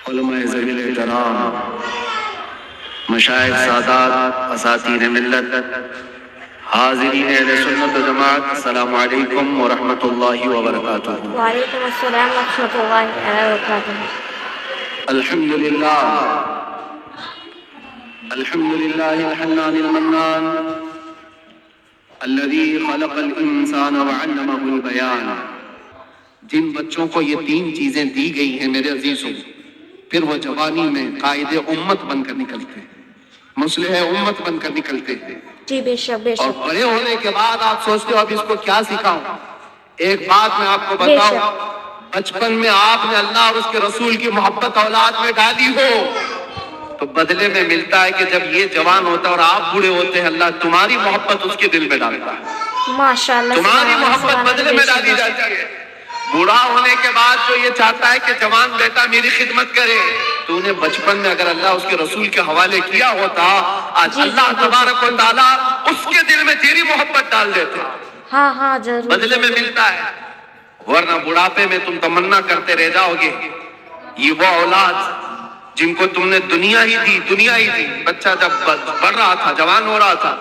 علماء ذویل احترام، مشائخ سادات، اساتذہ ملت، حاضرین اہل سنت و جماعت، السلام علیکم ورحمۃ اللہ وبرکاتہ۔ وعلیکم السلام ورحمۃ اللہ وبرکاتہ۔ الحمد للہ، الحمد للہ الحنان المنان الذی خلق الانسان وعلمہ البیان۔ جن بچوں کو یہ تین چیزیں دی گئی ہیں میرے عزیزوں، پھر وہ جوانی میں قائد امت بن کر نکلتے ہیں، مصلح امت بن کر نکلتے ہیں۔ جی بے شک بے اور شک بڑے ہونے کے بعد آپ سوچتے ہو اب اس کو کیا سکھاؤں۔ ایک بات میں آپ کو بتاؤں، بچپن میں آپ نے اللہ اور اس کے رسول کی محبت اولاد میں ڈالی ہو تو بدلے میں ملتا ہے کہ جب یہ جوان ہوتا ہے اور آپ بوڑھے ہوتے ہیں، اللہ تمہاری محبت اس کے دل میں ڈالتا ہے، ماشاء اللہ، تمہاری محبت بدلے میں ڈالی جاتی ہے۔ بوڑھا ہونے کے بعد جو یہ چاہتا ہے کہ جوان بیٹا میری خدمت کرے، تو انہیں بچپن میں اگر اللہ اس کے رسول کے حوالے کیا ہوتا، آج اللہ تبارک و تعالیٰ اس کے دل میں تیری محبت ڈال دیتے، ہاں ہاں ضرور بدلے میں ملتا ہے۔ ورنہ بڑھاپے میں تم تمنا کرتے رہ جاؤ گے، یہ وہ اولاد جن کو تم نے دنیا ہی دی۔ بچہ جب بڑھ رہا تھا، جوان ہو رہا تھا،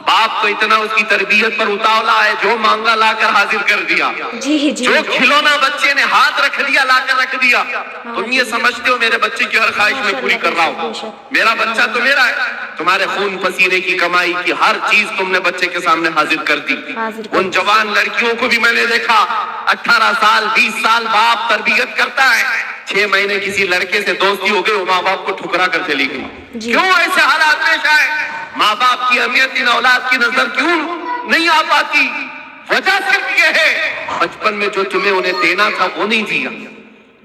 باپ تو اتنا اس کی تربیت پر اتاولا ہے، جو مانگا لا کر حاضر کر دیا، جی جی جو کھلونا بچے نے ہاتھ رکھ دیا لا کر رکھ دیا۔ تم یہ سمجھتے ہو میرے بچے کی ہر خواہش میں پوری کر رہا ہوں، میرا بچہ تو میرا ہے۔ تمہارے خون پسینے کی کمائی کی ہر چیز تم نے بچے کے سامنے حاضر کر دی۔ ان جوان لڑکیوں کو بھی میں نے دیکھا، 18 سال 20 سال باپ تربیت کرتا ہے، 6 مہینے کسی لڑکے سے دوستی ہو گئی، وہ ماں باپ کو ٹھکرا کر چلی گئی۔ کیوں ایسے حالات پیش آئے؟ ماں باپ کی اہمیت ان اولاد کی نظر کیوں نہیں آ پاتی؟ وجہ صرف یہ ہے بچپن میں جو تمہیں انہیں دینا تھا وہ نہیں دیا،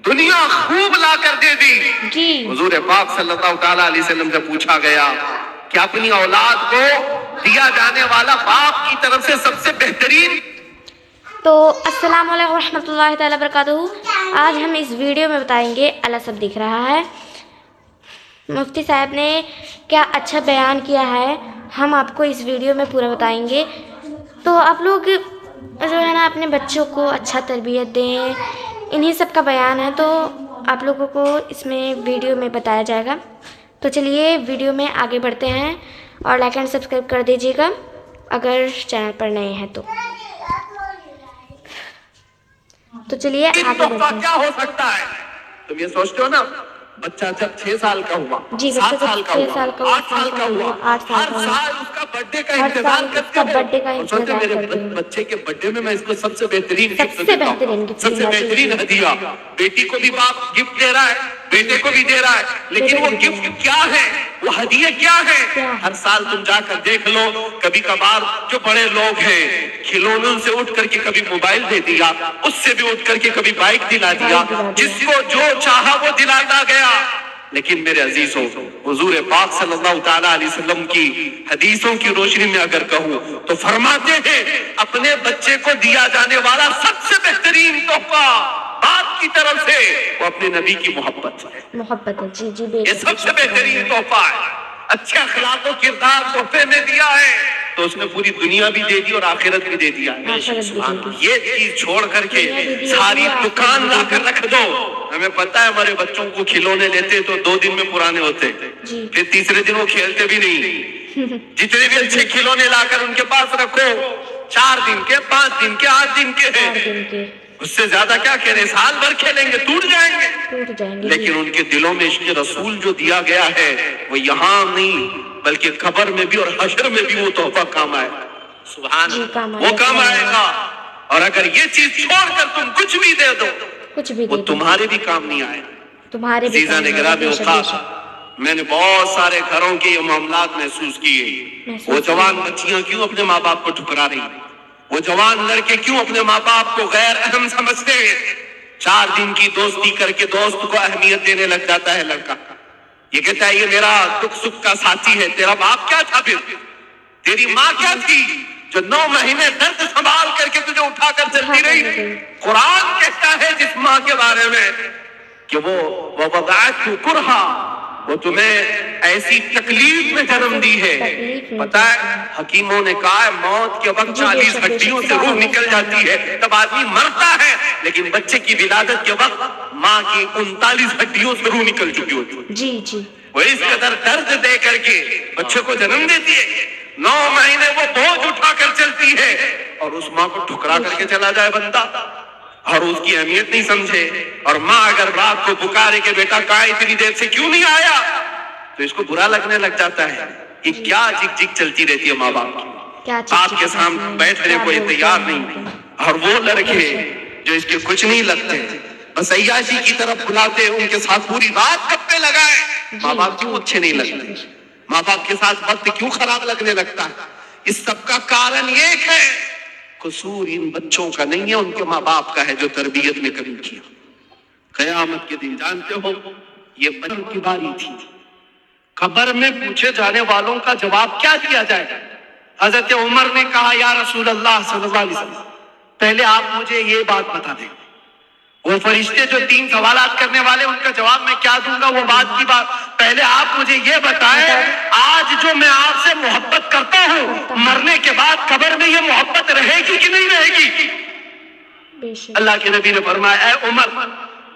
دنیا خوب لا کر دے دی۔ جی حضور پاک صلی اللہ تعالیٰ علیہ وسلم سے پوچھا گیا کہ اپنی اولاد کو دیا جانے والا باپ کی طرف سے سب سے بہترین۔ تو السلام علیکم ورحمۃ اللہ تعالیٰ وبرکاتہ۔ آج ہم اس ویڈیو میں بتائیں گے، اللہ سب دکھ رہا ہے، مفتی صاحب نے کیا اچھا بیان کیا ہے، ہم آپ کو اس ویڈیو میں پورا بتائیں گے۔ تو آپ لوگ جو ہے نا اپنے بچوں کو اچھا تربیت دیں، انہی سب کا بیان ہے، تو آپ لوگوں کو اس میں ویڈیو میں بتایا جائے گا۔ تو چلیے ویڈیو میں آگے بڑھتے ہیں، اور لائک اینڈ سبسکرائب کر دیجیے گا اگر چینل پر نئے ہیں تو چلیے آگے بڑھتے ہیں۔ کیا ہو سکتا ہے؟ تم یہ سوچتے ہو نا، بچہ جب 6 سال کا ہوا، جی 7 سال کا 6 ہوا، سال کا 8 سال کا ہوا، 8 سال ہر کا ہوا، سال اس کا برتھڈے کا ہر انتظار سال اس کرتے کا ہیں، برتھڈے کا اور سوچتے انتظار میرے کرتے ہیں۔ بچے کے برتھڈے میں اس کو سب سے بہترین سب گفٹ سے دیتا بہترین ہوں، گفٹ سب سے بہترین ہدیہ۔ بیٹی کو بھی باپ گفٹ دے رہا ہے، بیٹے کو بھی دے رہا ہے، لیکن وہ گفٹ کیا ہے، وہ ہدیہ کیا ہے؟ ہر سال تم جا کر دیکھ لو، کبھی کبھار جو بڑے لوگ ہیں کھلونوں سے اٹھ کر کے کبھی موبائل دے دیا، اس سے بھی اٹھ کر کے کبھی بائک دلا دیا، جس کو جو چاہا وہ دلاتا گیا۔ لیکن میرے عزیزوں، حضور پاک صلی اللہ تعالیٰ علیہ وسلم کی حدیثوں کی روشنی میں اگر کہوں تو فرماتے ہیں اپنے بچے کو دیا جانے والا سب سے بہترین تحفہ باپ کی طرف سے وہ اپنے نبی کی محبت ہے۔ محبت ہے، جی جی بے یہ سب سے بہترین تحفہ ہے۔ اچھے اخلاق و کردار تحفے میں دیا ہے تو اس نے پوری دنیا بھی دے دی اور آخرت بھی دے دیا ہے۔ یہ چیز چھوڑ کر کے ساری دکان لا کر رکھ دو۔ ہمیں پتہ ہے ہمارے بچوں کو کھلونے لیتے تو 2 دن میں پرانے ہوتے، پھر تیسرے دن وہ کھیلتے بھی نہیں۔ جتنے بھی اچھے کھلونے لا کر ان کے پاس رکھو، 4 دن کے، 5 دن کے، 8 دن کے ہیں، اس سے زیادہ کیا کہہ رہے، سال بھر کھیلیں گے ٹوٹ جائیں گے۔ لیکن ان کے دلوں میں عشق رسول جو دیا گیا ہے وہ یہاں نہیں بلکہ قبر میں بھی اور حشر میں بھی وہ تحفہ کام آئے گا۔ سبحان اللہ، وہ کام آئے گا۔ اور اگر یہ چیز چھوڑ کر تم کچھ بھی دے دو وہ تمہارے بھی کام نہیں آئے گا۔ عزیزان گرامی اوقات، میں نے بہت سارے گھروں کے یہ معاملات محسوس کیے۔ وہ جوان بچیاں کیوں اپنے ماں باپ کو ٹھکرا رہی ہیں، وہ جوان لڑکے کیوں اپنے ماں باپ کو غیر اہم سمجھتے ہیں؟ 4 دن کی دوستی کر کے دوست کو اہمیت دینے لگ جاتا ہے لڑکا، یہ کہتا ہے یہ میرا دکھ سکھ کا ساتھی ہے۔ تیرا باپ کیا تھا پھر؟ تیری ماں کیا تھی جو 9 مہینے درد سنبھال کر کے تجھے اٹھا کر چلتی رہی؟ قرآن کہتا ہے جس ماں کے بارے میں کہ وہ وَوَضَعَتْهُ كُرْهًا وہ تمہیں ایسی تکلیف میں جنم دی ہے. پتا ہے حکیموں نے کہا ہے موت کے وقت 40 ہڈیوں سے روح نکل جاتی ہے, تب آدمی مرتا ہے, لیکن بچے کی ولادت کے وقت ماں کی 39 ہڈیوں سے روح نکل چکی ہوتی ہے. جی جی, وہ اس قدر درد دے کر کے بچے کو جنم دیتی ہے. 9 مہینے وہ بوجھ اٹھا کر چلتی ہے, اور اس ماں کو ٹھکرا کر کے چلا جائے بندہ, اور اس کی اہمیت نہیں سمجھے. اور ماں اگر رات کو پکارے کہ بیٹا کہاں اتنی دیر سے کیوں نہیں آیا, تو اس کو برا لگنے لگ جاتا ہے. یہ کیا جھک جھک چلتی رہتی ہے ماں باپ کی, آپ کے سامنے بیٹھنے کو یہ تیار نہیں. اور وہ لڑکے جو اس کے کچھ نہیں لگتے, بس عیاشی کی طرف بلاتے, ان کے ساتھ پوری رات گپے لگائے. ماں باپ کیوں اچھے نہیں لگتے, ماں باپ کے ساتھ وقت کیوں خراب لگنے لگتا ہے؟ اس سب کا کارن ایک ہے, قصور ان بچوں کا نہیں ہے, ان کے ماں باپ کا ہے جو تربیت میں کمی کیا. قیامت کے دن جانتے ہو یہ بچوں کی باری تھی, قبر میں پوچھے جانے والوں کا جواب کیا دیا جائے گا؟ حضرت عمر نے کہا یا رسول اللہ صلی اللہ علیہ وسلم پہلے آپ مجھے یہ بات بتا دیں, وہ فرشتے جو 3 سوالات کرنے والے ان کا جواب میں کیا دوں گا وہ بات کی بات, پہلے آپ مجھے یہ بتائیں آج جو میں آپ سے محبت کرتا ہوں مرنے کے بعد قبر میں یہ محبت رہے گی کہ نہیں رہے گی؟ اللہ کے نبی نے فرمایا اے عمر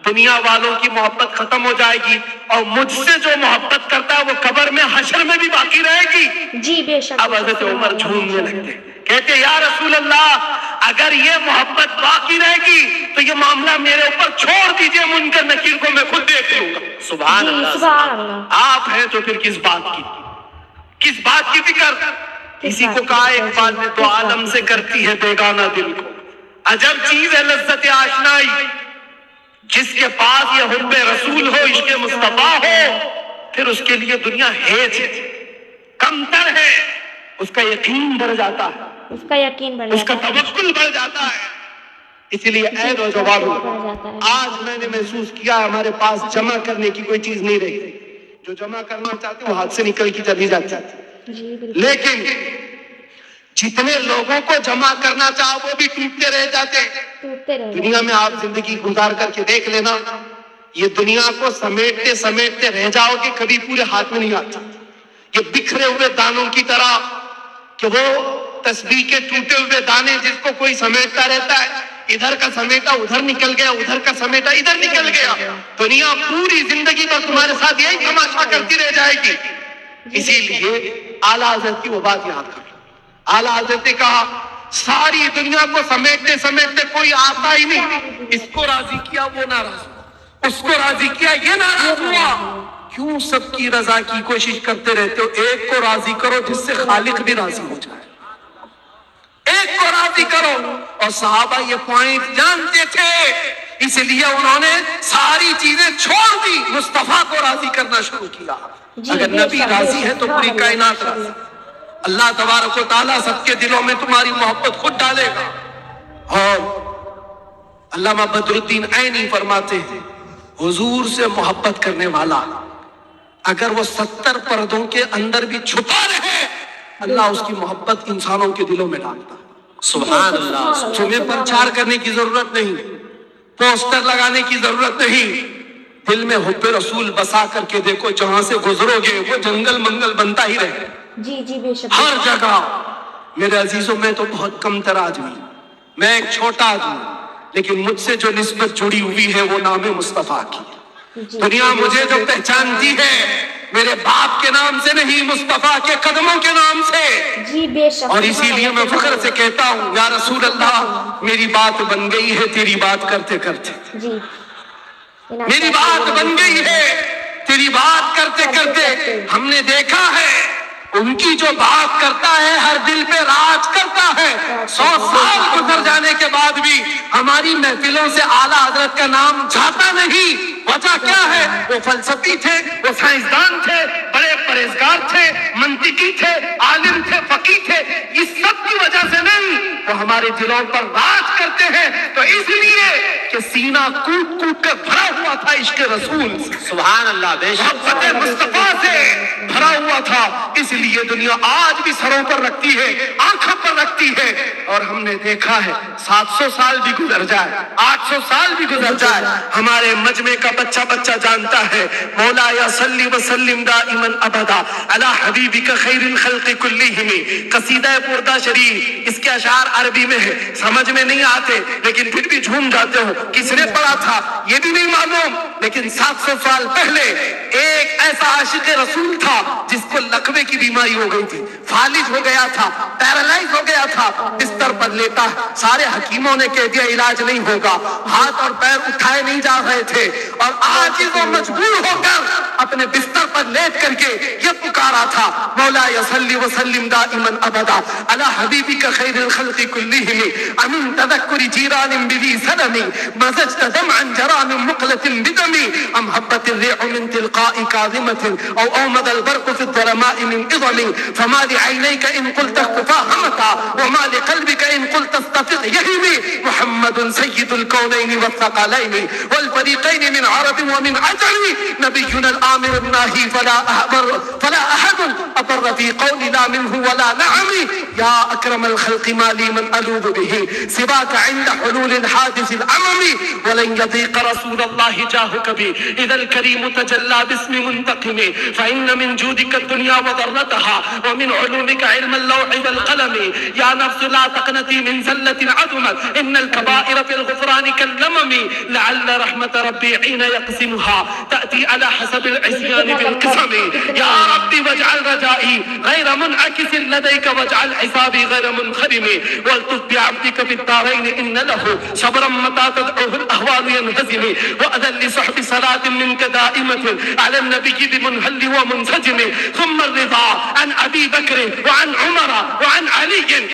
دنیا والوں کی محبت ختم ہو جائے گی, اور مجھ سے جو محبت کرتا ہے وہ قبر میں حشر میں بھی باقی رہے گی. جی بے شک. اب حضرت عمر جھومنے لگتے, کہتے یا رسول اللہ اگر یہ محبت باقی رہے گی تو یہ معاملہ میرے اوپر چھوڑ دیجئے, منکر نکیر کو میں خود دیکھ لوں گا. سبحان اللہ. آپ ہیں تو پھر کس بات کی فکر؟ کسی کو کہا اقبال نے تو عالم سے کرتی ہے بیگانہ دل کو, عجب چیز ہے لذت آشنائی, جس کے پاس یہ حب رسول ہو عشق مصطفیٰ ہو پھر اس کے لیے دنیا ہیچ ہے, کمتر ہے, اس کا یقین بڑھ جاتا ہے, اس کا توکل بڑھ جاتا ہے. اسی لیے اے نوجوانوں آج میں نے محسوس کیا ہمارے پاس جمع کرنے کی کوئی چیز نہیں رہی, جو جمع کرنا چاہتے وہ ہاتھ سے نکل کے چلی جاتی, لیکن جتنے لوگوں کو جمع کرنا چاہو وہ بھی ٹوٹتے رہ جاتے. دنیا میں آپ زندگی گزار کر کے دیکھ لینا, یہ دنیا کو سمیٹتے سمیٹتے رہ جاؤ گے, کبھی پورے ہاتھ میں نہیں آتا. یہ بکھرے ہوئے دانوں کی طرح کہ وہ تسبیح کے ٹوٹے ہوئے دانے جس کو کوئی سمیٹتا رہتا ہے, ادھر کا سمیٹا ادھر نکل گیا, ادھر کا سمیٹا ادھر نکل گیا. دنیا پوری زندگی پر تمہارے ساتھ یہی تماشا کرتی رہ جائے گی. اسی لیے اعلیٰ حضرت کی وہ بات یاد کرو. اعلیٰ حضرت نے کہا ساری دنیا کو سمیٹتے سمیٹتے کوئی آتا ہی نہیں, اس کو راضی کیا وہ ناراض ہوا, اس کو راضی کیا یہ ناراض ہوا. کیوں سب کی رضا کی کوشش کرتے رہتے ہو؟ ایک کو راضی کرو جس سے خالق بھی راضی ہو جائے, ایک کو راضی کرو. اور صحابہ یہ پوائنٹ جانتے تھے, اس لیے انہوں نے ساری چیزیں چھوڑ دی, مصطفیٰ کو راضی کرنا شروع کیا. اگر نبی راضی ہے تو پوری کائنات راضی. اللہ تبارک و تعالیٰ سب کے دلوں میں تمہاری محبت خود ڈالے گا. اور علامہ بدر الدین عینی فرماتے ہیں حضور سے محبت کرنے والا اگر وہ 70 پردوں کے اندر بھی چھپا رہے, اللہ اس کی محبت انسانوں کے دلوں میں ڈالتا. سبحان اللہ. تمہیں پرچار کرنے کی ضرورت نہیں, پوسٹر لگانے کی ضرورت نہیں, دل میں حب رسول بسا کر کے دیکھو, جہاں سے گزرو گے وہ جنگل منگل بنتا ہی رہے. جی جی بے شک. ہر جگہ میرے عزیزوں میں تو بہت کم تر آدمی, میں ایک چھوٹا آدمی, لیکن مجھ سے جو نسبت جڑی ہوئی ہے وہ نام مصطفیٰ کی. دنیا مجھے جو پہچانتی ہے میرے باپ کے نام سے نہیں, مصطفیٰ کے قدموں کے نام سے. جی بے شک. اور اسی لیے میں فخر سے کہتا ہوں یا رسول اللہ میری بات بن گئی ہے تیری بات کرتے کرتے. جی میری بات بن گئی ہے تیری بات کرتے کرتے. ہم نے دیکھا ہے ان کی جو بات کرتا ہے ہر دل پہ راج کرتا ہے. 100 سال گزر جانے کے بعد بھی ہماری محفلوں سے اعلیٰ حضرت کا نام جاتا نہیں. وجہ کیا ہے؟ وہ فلسفی تھے, وہ سائنسدان تھے, بڑے پرہیزگار تھے, منطقی تھے, عالم تھے, فقیہ تھے. اس سب کی وجہ سے نہیں, وہ ہمارے دلوں پر راج کرتے ہیں. تو اس لیے کہ سینہ کوٹ کوٹ کر بھرا ہوا تھا عشق رسول سبحان اللہ، بے شک محبت مصطفیٰ سے بھرا ہوا تھا، اس لیے دنیا آج بھی سروں پر رکھتی ہے، آنکھوں پر رکھتی ہے، اور ہم نے دیکھا ہے 700 سال بھی گزر جائے، 800 سال بھی گزر جائے، ہمارے مجمع کا بچہ جانتا ہے مولا یا صلی وسلم دائما ابدا علی حبیبک خیر الخلق کلہم۔ قصیدہ بردہ شریف، اس کے اشعار عربی میں ہے، سمجھ میں نہیں آتے لیکن پھر بھی جھوم جاتے ہو، کس نے پڑھا تھا یہ بھی نہیں معلوم، لیکن 700 سال پہلے ایک ایسا عاشق رسول تھا جس کو لقوے کی بیماری ہو گئی تھی، فالج ہو گیا تھا، پیرالائز ہو گیا تھا، بستر پر لیتا، سارے حکیموں نے کہہ دیا علاج نہیں ہوگا، ہاتھ اور پیر اٹھائے نہیں جا رہے تھے، اور عاجز و مجبور ہو کر اپنے بستر پر لیٹ کر کے یہ پکارا تھا مولا صلی وسلم دائما ابدا علی حبیبک خیر الخلق کلہم امن تذکر جیران بذی سلم مزجت دمعا جرى من مقلة بدم ام هبت الريح من تلقاء كاظمة او اومض البرق في الظلماء من اظم فما لعينيك ان قلت فاهمتا وما لقلبك ان قلت استفق يهمي محمد سيد الكونين والثقلين والفريقين من عرب ومن عجم نبينا الآمر الناهي فلا أحد أبر في قول لا منه ولا نعم يا أكرم الخلق ما لي من ألوذ به سواك عند حلول الحادث الأمم ولن يضيق رسول الله جاهك بي إذا الكريم تجلى باسم منتقم فإن من جودك الدنيا وضرتها ومن علومك علم اللوح والقلم يا نفس لا تقنتي من زلة عظمت إن الكبائر في الغفران كاللمم لعل رحمة ربي حين يقسمها تأتي على حسب العصيان بالقسم يا ربي واجعل رجائي غير منعكس لديك واجعل حسابي غير منخرم والطف بعبدك في الدارين إن له صبرا متى تدعوه الأهوال ينهزم وأذن لصحب صلاة منك دائمة على النبي بمنهل ومنسجم ثم الرضا عن أبي بكر وعن عمر وعن علي